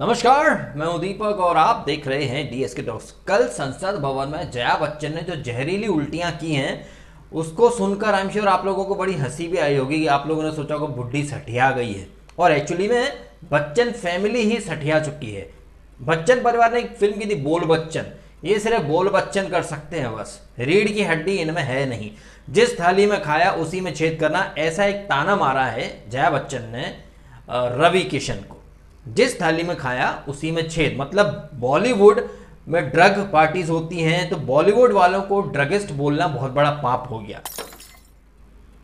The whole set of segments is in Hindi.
नमस्कार, मैं हूं दीपक और आप देख रहे हैं डीएसके टॉक्स। कल संसद भवन में जया बच्चन ने जो जहरीली उल्टियां की हैं उसको सुनकर आई एम श्योर आप लोगों को बड़ी हंसी भी आई होगी कि आप लोगों ने सोचा को बुढ़ी सठिया गई है। और एक्चुअली में बच्चन फैमिली ही सठिया चुकी है। बच्चन परिवार ने एक फिल्म की थी बोल बच्चन, ये सिर्फ बोल बच्चन कर सकते हैं, बस रीढ़ की हड्डी इनमें है नहीं। जिस थाली में खाया उसी में छेद करना, ऐसा एक ताना मारा है जया बच्चन ने रवि किशन को। जिस थाली में खाया उसी में छेद, मतलब बॉलीवुड में ड्रग पार्टीज होती हैं तो बॉलीवुड वालों को ड्रगिस्ट बोलना बहुत बड़ा पाप हो गया।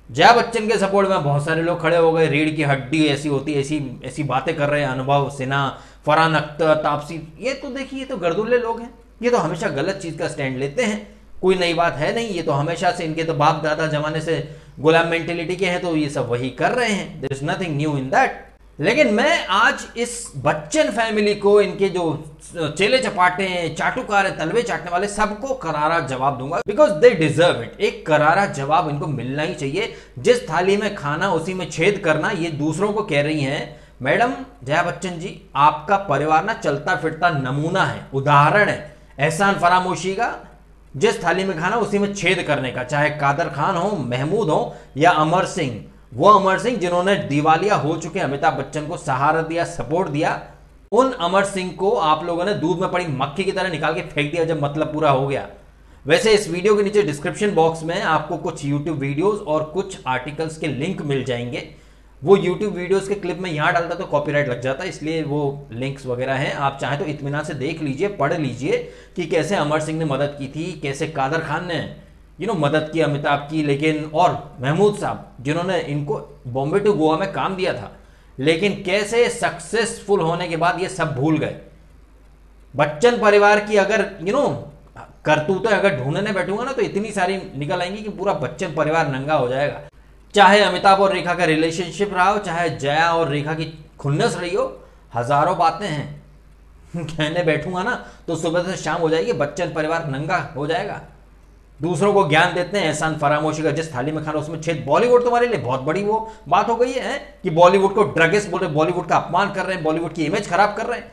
जया बच्चन के सपोर्ट में बहुत सारे लोग खड़े हो गए। रीढ़ की हड्डी ऐसी होती है, ऐसी ऐसी बातें कर रहे हैं अनुभव सिन्हा, फरहान अख्तर, तापसी। ये तो देखिए, ये तो गर्दुल्ले लोग हैं, ये तो हमेशा गलत चीज का स्टैंड लेते हैं। कोई नई बात है नहीं, ये तो हमेशा से इनके तो बाप दादा जमाने से गुलाम मेंटेलिटी के हैं, तो ये सब वही कर रहे हैं। There is nothing new in that. लेकिन मैं आज इस बच्चन फैमिली को, इनके जो चेले चपाटे चाटुकार तलवे चाटने वाले, सबको करारा जवाब दूंगा, बिकॉज दे डिजर्व इट। एक करारा जवाब इनको मिलना ही चाहिए। जिस थाली में खाना उसी में छेद करना, ये दूसरों को कह रही हैं। मैडम जया बच्चन जी, आपका परिवार ना चलता फिरता नमूना है, उदाहरण है एहसान फरामोशी का। जिस थाली में खाना उसी में छेद करने का, चाहे कादर खान हो, महमूद हो या अमर सिंह। वो अमर सिंह जिन्होंने दिवालिया हो चुके अमिताभ बच्चन को सहारा दिया, सपोर्ट दिया, उन अमर सिंह को आप लोगों ने दूध में पड़ी मक्खी की तरह निकाल के फेंक दिया जब मतलब पूरा हो गया। वैसे इस वीडियो के नीचे डिस्क्रिप्शन बॉक्स में आपको कुछ यूट्यूब वीडियोस और कुछ आर्टिकल्स के लिंक मिल जाएंगे। वो यूट्यूब वीडियोस के क्लिप में यहां डालता तो कॉपीराइट लग जाता, इसलिए वो लिंक्स वगैरह हैं। आप चाहे तो इत्मीनान से देख लीजिए, पढ़ लीजिए कि कैसे अमर सिंह ने मदद की थी, कैसे कादर खान ने मदद की अमिताभ की, लेकिन और महमूद साहब जिन्होंने इनको बॉम्बे टू गोवा में काम दिया था, लेकिन कैसे सक्सेसफुल होने के बाद ये सब भूल गए। बच्चन परिवार की अगर करतूतें अगर ढूंढने बैठूंगा ना तो इतनी सारी निकल आएंगी कि पूरा बच्चन परिवार नंगा हो जाएगा। चाहे अमिताभ और रेखा का रिलेशनशिप रहा हो, चाहे जया और रेखा की खुन्नस रही हो, हजारों बातें हैं। कहने बैठूंगा ना तो सुबह से शाम हो जाएगी, बच्चन परिवार नंगा हो जाएगा। दूसरों को ज्ञान देते हैं एहसान फरामोशी का, जिस थाली में खाना उसमें छेद। बॉलीवुड तुम्हारे लिए बहुत बड़ी वो बात हो गई है कि बॉलीवुड को ड्रगिस्ट बोल रहे, बॉलीवुड का अपमान कर रहे हैं, बॉलीवुड की इमेज खराब कर रहे हैं।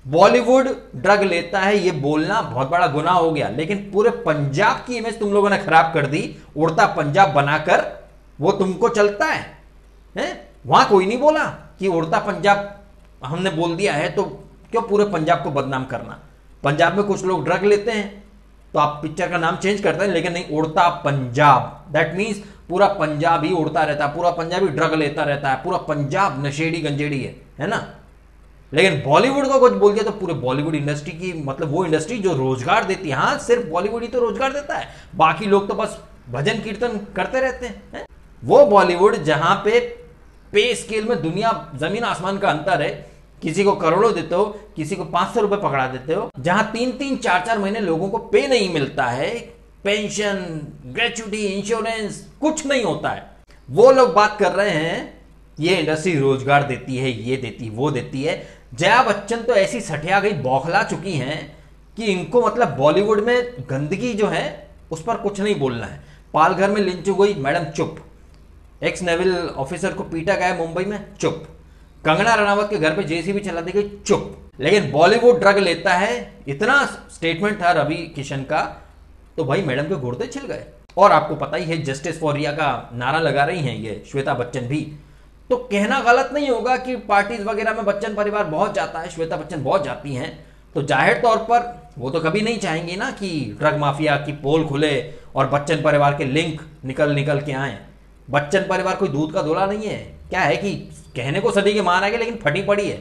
बॉलीवुड ड्रग लेता है ये बोलना बहुत बड़ा गुनाह हो गया, लेकिन पूरे पंजाब की इमेज तुम लोगों ने खराब कर दी। उड़ता पंजाब बनाकर वो तुमको चलता है? वहां कोई नहीं बोला कि उड़ता पंजाब हमने बोल दिया है तो क्यों पूरे पंजाब को बदनाम करना। पंजाब में कुछ लोग ड्रग लेते हैं तो आप पिक्चर का नाम चेंज करते हैं, लेकिन नहीं, उड़ता पंजाब, दैट मीन्स पूरा पंजाब ही उड़ता रहता है, पूरा पंजाबी ड्रग लेता रहता है, पूरा पंजाब नशेड़ी गंजेड़ी है ना। लेकिन बॉलीवुड को कुछ बोल दिया तो पूरे बॉलीवुड इंडस्ट्री की, मतलब वो इंडस्ट्री जो रोजगार देती है, हाँ सिर्फ बॉलीवुड ही तो रोजगार देता है, बाकी लोग तो बस भजन कीर्तन करते रहते हैं। वो बॉलीवुड जहां पे स्केल में दुनिया जमीन आसमान का अंतर है, किसी को करोड़ों देते हो, किसी को 500 रुपए पकड़ा देते हो, जहां 3-3, 4-4 महीने लोगों को पे नहीं मिलता है, पेंशन, ग्रेचुटी, इंश्योरेंस कुछ नहीं होता है। वो लोग बात कर रहे हैं ये इंडस्ट्री रोजगार देती है, ये देती वो देती है। जया बच्चन तो ऐसी सठिया गई, बौखला चुकी हैं कि इनको मतलब बॉलीवुड में गंदगी जो है उस पर कुछ नहीं बोलना है। पालघर में लिंच हो गई, मैडम चुप। एक्स नेवल ऑफिसर को पीटा गया मुंबई में, चुप। कंगना रनावत के घर पे जेसीबी चला दी गई, चुप। लेकिन बॉलीवुड ड्रग लेता है, इतना स्टेटमेंट था रवि किशन का, तो भाई मैडम के गुर्दे छिल गए। और आपको पता ही है जस्टिस फॉर रिया का नारा लगा रही हैं ये श्वेता बच्चन भी, तो कहना गलत नहीं होगा कि पार्टीज वगैरह में बच्चन परिवार बहुत जाता है, श्वेता बच्चन बहुत जाती हैं, तो जाहिर तौर पर वो तो कभी नहीं चाहेंगी ना कि ड्रग माफिया की पोल खुले और बच्चन परिवार के लिंक निकल के आए। बच्चन परिवार कोई दूध का धोला नहीं है। क्या है कि कहने को सदी के मान आ गए, लेकिन फटी पड़ी है।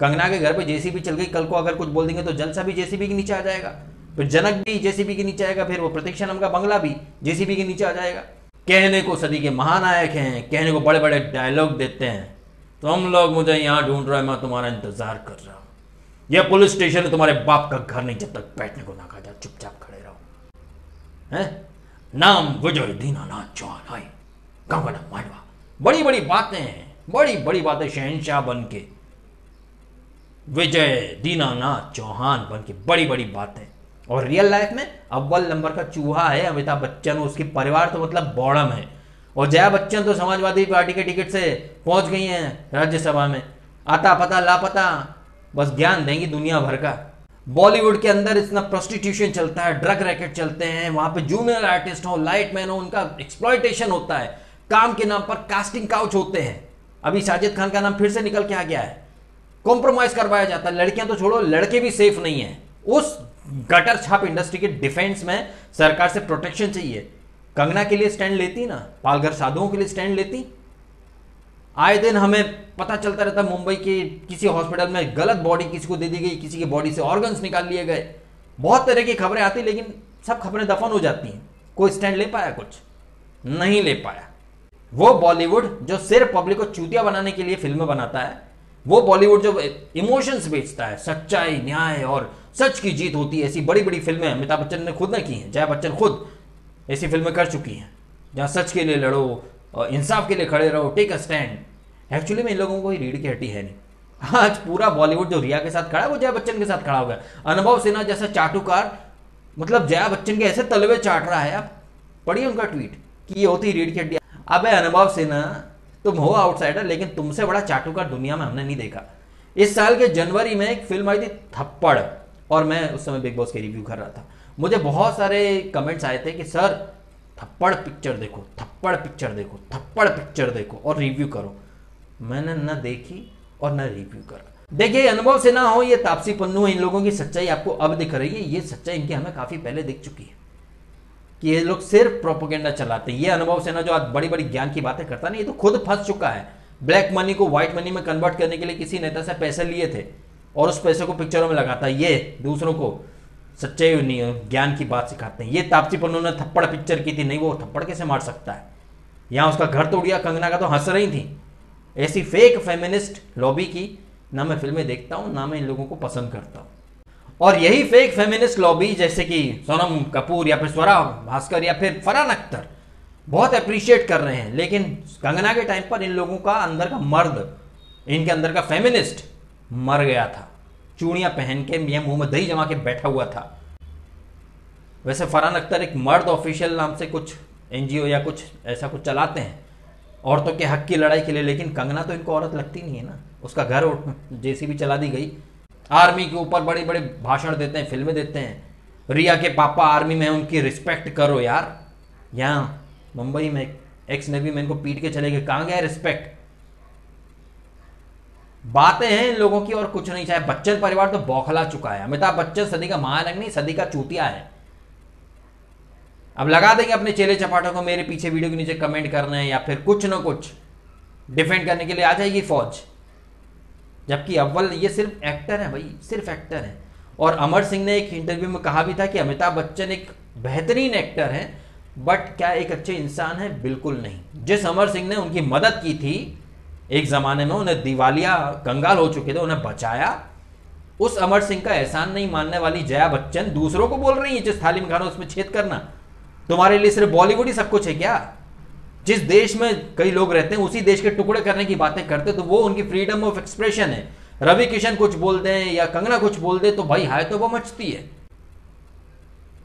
कंगना के घर पे जेसीबी चल गई, कल को अगर कुछ बोल देंगे तो जलसा भी जेसीबी के नीचे आ जाएगा, फिर जनक भी जेसीबी के नीचे आएगा, फिर वो प्रतीक्षा नाम का बंगला भी जेसीबी के नीचे आ जाएगा। कहने को सदी के महानायक हैं, कहने को बड़े बड़े डायलॉग देते हैं, तुम लोग मुझे यहां ढूंढ रहे हो, मैं तुम्हारा इंतजार कर रहा हूं। यह पुलिस स्टेशन है, तुम्हारे बाप का घर नहीं, जब तक बैठने को ना कहा जाए चुपचाप खड़े रहो। है नाम विजय दीनानाथ चौहान, हाय कंगना मांडवा, बड़ी बड़ी बातें हैं, बड़ी बड़ी बातें, शहनशाह बन के, विजय दीनानाथ चौहान बन के बड़ी बड़ी बातें। और रियल लाइफ में अव्वल नंबर का चूहा है अमिताभ बच्चन, उसकी परिवार तो मतलब बॉडम है। और जया बच्चन तो समाजवादी पार्टी के टिकट से पहुंच गई हैं राज्यसभा में, आता पता लापता, बस ज्ञान देंगी दुनिया भर का। बॉलीवुड के अंदर इतना प्रोस्टिट्यूशन चलता है, ड्रग रैकेट चलते हैं, वहां पे जूनियर आर्टिस्ट हो, लाइट मैन हो, उनका एक्सप्लॉयटेशन होता है, काम के नाम पर कास्टिंग काउच होते हैं। अभी साजिद खान का नाम फिर से निकल के आ गया है, कॉम्प्रोमाइज करवाया जाता है। लड़कियां तो छोड़ो, लड़के भी सेफ नहीं है। उस गटर छाप इंडस्ट्री के डिफेंस में सरकार से प्रोटेक्शन चाहिए। कंगना के लिए स्टैंड लेती ना, पालघर साधुओं के लिए स्टैंड लेती। आए दिन हमें पता चलता रहता मुंबई के किसी हॉस्पिटल में गलत बॉडी किसी को दे दी गई, किसी की बॉडी से ऑर्गन्स निकाल लिए गए, बहुत तरह की खबरें आती, लेकिन सब खबरें दफन हो जाती हैं। कोई स्टैंड ले पाया? कुछ नहीं ले पाया। वो बॉलीवुड जो सिर्फ पब्लिक को चूतिया बनाने के लिए फिल्में बनाता है, वो बॉलीवुड जो इमोशंस बेचता है, सच्चाई, न्याय और सच की जीत होती है, ऐसी बड़ी बड़ी फिल्में अमिताभ बच्चन ने खुद ने की हैं। जया बच्चन खुद ऐसी फिल्में कर चुकी हैं, जहां सच के लिए लड़ो, इंसाफ के लिए खड़े रहो, टेक अ स्टैंड। एक्चुअली में इन लोगों को ही रीढ़ की हड्डी है नहीं। आज पूरा बॉलीवुड जो रिया के साथ खड़ा है, वो जया बच्चन के साथ खड़ा हो गया। अनुभव सिन्हा जैसा चाटुकार मतलब जया बच्चन के ऐसे तलवे चाट रहा है। आप पढ़िए उनका ट्वीट कि ये होती रीढ़ की हड्डी। अबे अनुभव सिन्हा, तुम हो आउटसाइडर, लेकिन तुमसे बड़ा चाटुकार दुनिया में हमने नहीं देखा। इस साल के जनवरी में एक फिल्म आई थी थप्पड़, और मैं उस समय बिग बॉस के रिव्यू कर रहा था। मुझे बहुत सारे कमेंट्स आए थे कि सर थप्पड़ पिक्चर देखो, थप्पड़ पिक्चर देखो, थप्पड़ पिक्चर देखो और रिव्यू करो। मैंने न देखी और न रिव्यू करा। देखिए, अनुभव सिन्हा हो, ये तापसी पन्नू, इन लोगों की सच्चाई आपको अब दिख रही है। ये सच्चाई इनकी हमें काफी पहले दिख चुकी है कि ये लोग सिर्फ प्रोपोगेंडा चलाते हैं। ये अनुभव सिन्हा जो आज बड़ी बड़ी ज्ञान की बातें करता नहीं, ये तो खुद फंस चुका है। ब्लैक मनी को व्हाइट मनी में कन्वर्ट करने के लिए किसी नेता से पैसे लिए थे और उस पैसे को पिक्चरों में लगाता है। ये दूसरों को सच्चाई नहीं, ज्ञान की बात सिखाते हैं। ये तापसी पन्नू ने थप्पड़ पिक्चर की थी, नहीं वो थप्पड़ कैसे मार सकता है। यहां उसका घर तोड़ दिया, कंगना का तो हंस रही थी। ऐसी फेक फेमिनिस्ट लॉबी की ना मैं फिल्में देखता हूं, ना मैं इन लोगों को पसंद करता हूं। और यही फेक फेमिनिस्ट लॉबी, जैसे कि सोनम कपूर या फिर स्वरा भास्कर या फिर फरहान अख्तर, बहुत अप्रिशिएट कर रहे हैं। लेकिन कंगना के टाइम पर इन लोगों का अंदर का मर्द, इनके अंदर का फेमिनिस्ट मर गया था। चूड़ियां पहन के या मुंह में दही जमा के बैठा हुआ था। वैसे फरहान अख्तर एक मर्द ऑफिशियल नाम से कुछ एनजीओ या कुछ ऐसा कुछ चलाते हैं औरतों के हक की लड़ाई के लिए, लेकिन कंगना तो इनको औरत लगती नहीं है ना। उसका घर जेसीबी चला दी गई, आर्मी के ऊपर बड़े बड़े भाषण देते हैं, फिल्में देते हैं। रिया के पापा आर्मी में, उनकी रिस्पेक्ट करो यार। यहाँ मुंबई में एक्स नेवी मैन को पीट के चले गए, कहां गया रिस्पेक्ट? बातें हैं इन लोगों की और कुछ नहीं। चाहे बच्चन परिवार तो बौखला चुका है। अमिताभ बच्चन सदी का महानायक नहीं, सदी का चूतिया है। अब लगा देंगे अपने चेले चपाटों को मेरे पीछे वीडियो के नीचे कमेंट करने हैं, या फिर कुछ ना कुछ डिफेंड करने के लिए आ जाएगी फौज। जबकि अव्वल ये सिर्फ एक्टर है भाई, सिर्फ एक्टर है। और अमर सिंह ने एक इंटरव्यू में कहा भी था कि अमिताभ बच्चन एक बेहतरीन एक्टर है, बट क्या एक अच्छे इंसान है? बिल्कुल नहीं। जिस अमर सिंह ने उनकी मदद की थी एक जमाने में, उन्हें दिवालिया कंगाल हो चुके थे, उन्हें बचाया, उस अमर सिंह का एहसान नहीं मानने वाली जया बच्चन दूसरों को बोल रही है जिस थाली में खाना उसमें छेद करना। तुम्हारे लिए सिर्फ बॉलीवुड ही सब कुछ है क्या? जिस देश में कई लोग रहते हैं उसी देश के टुकड़े करने की बातें करते, तो वो उनकी फ्रीडम ऑफ एक्सप्रेशन है। रवि किशन कुछ बोल दें या कंगना कुछ बोल दे तो भाई हाय तो वो मचती है।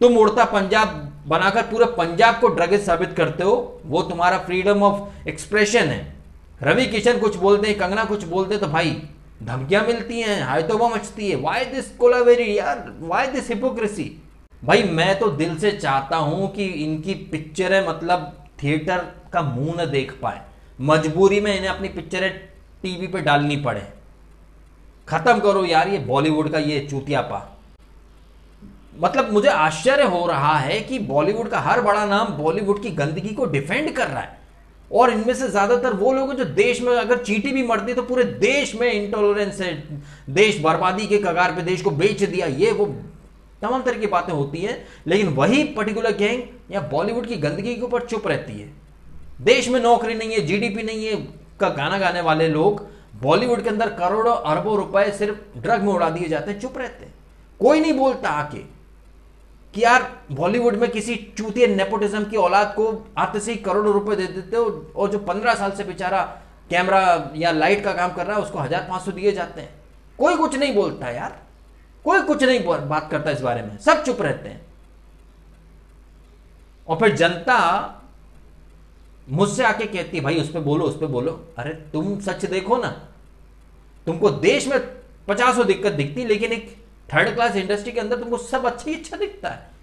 तुम उड़ता पंजाब बनाकर पूरे पंजाब को ड्रगिस्ट साबित करते हो, वो तुम्हारा फ्रीडम ऑफ एक्सप्रेशन है। रवि किशन कुछ बोलते हैं, कंगना कुछ बोलते तो भाई धमकियां मिलती हैं, हाय तो वो मचती है। वाई दिस कोलावेरी यार, वाई दिस हिपोक्रेसी? भाई मैं तो दिल से चाहता हूं कि इनकी पिक्चरें मतलब थिएटर का मुंह न देख पाए, मजबूरी में इन्हें अपनी पिक्चरें टीवी पे डालनी पड़े। खत्म करो यार ये बॉलीवुड का ये चूतियापा। मतलब मुझे आश्चर्य हो रहा है कि बॉलीवुड का हर बड़ा नाम बॉलीवुड की गंदगी को डिफेंड कर रहा है, और इनमें से ज्यादातर वो लोग हैं जो देश में अगर चींटी भी मरती तो पूरे देश में इंटॉलरेंस है, देश बर्बादी के कगार पे, देश को बेच दिया, ये वो तमाम तरह की बातें होती हैं। लेकिन वही पर्टिकुलर गैंग या बॉलीवुड की गंदगी के ऊपर चुप रहती है। देश में नौकरी नहीं है, जीडीपी नहीं है का गाना गाने वाले लोग बॉलीवुड के अंदर करोड़ों अरबों रुपए सिर्फ ड्रग में उड़ा दिए जाते हैं, चुप रहते हैं। कोई नहीं बोलता आके कि यार बॉलीवुड में किसी चूतिए नेपोटिज्म की औलाद को आते से ही करोड़ों रुपए दे देते हो, और जो 15 साल से बेचारा कैमरा या लाइट का काम कर रहा है उसको 1500 दिए जाते हैं। कोई कुछ नहीं बोलता यार, कोई कुछ नहीं बात करता इस बारे में, सब चुप रहते हैं। और फिर जनता मुझसे आके कहती है भाई उस पे बोलो, उस पे बोलो। अरे तुम सच देखो ना, तुमको देश में 50 दिक्कत दिखती, लेकिन एक थर्ड क्लास इंडस्ट्री के अंदर तुमको सब अच्छा ही अच्छा दिखता है।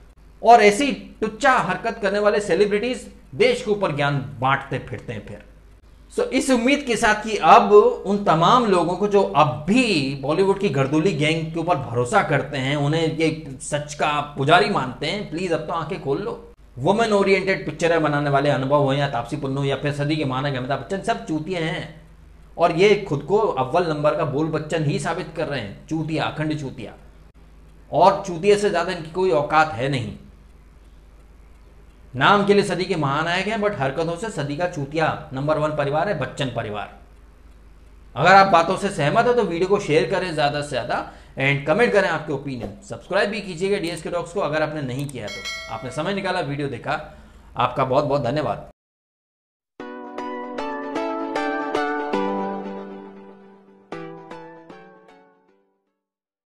और ऐसी टुच्चा हरकत करने वाले सेलिब्रिटीज देश के ऊपर ज्ञान बांटते फिरते हैं फिर। इस उम्मीद के साथ कि अब उन तमाम लोगों को जो अब भी बॉलीवुड की गर्दुली गैंग के ऊपर भरोसा करते हैं, उन्हें ये सच का पुजारी मानते हैं, प्लीज अब तो आंखें खोल लो। वुमेन ओरिएंटेड पिक्चरें बनाने वाले अनुभव हो या तापसी पन्नू या फिर सदी के महानायक अमिताभ बच्चन, सब चूतिए हैं और ये खुद को अव्वल नंबर का बोल बच्चन ही साबित कर रहे हैं। चूतिया, अखंड चूतिया, और चूतिया से ज्यादा इनकी कोई औकात है नहीं। नाम के लिए सदी के महानायक हैं, बट हरकतों से सदी का चूतिया नंबर 1 परिवार है बच्चन परिवार। अगर आप बातों से सहमत हो तो वीडियो को शेयर करें ज्यादा से ज्यादा एंड कमेंट करें आपके ओपिनियन। सब्सक्राइब भी कीजिएगा डीएसके टॉक्स को अगर आपने नहीं किया तो। आपने समय निकाला, वीडियो देखा, आपका बहुत बहुत धन्यवाद।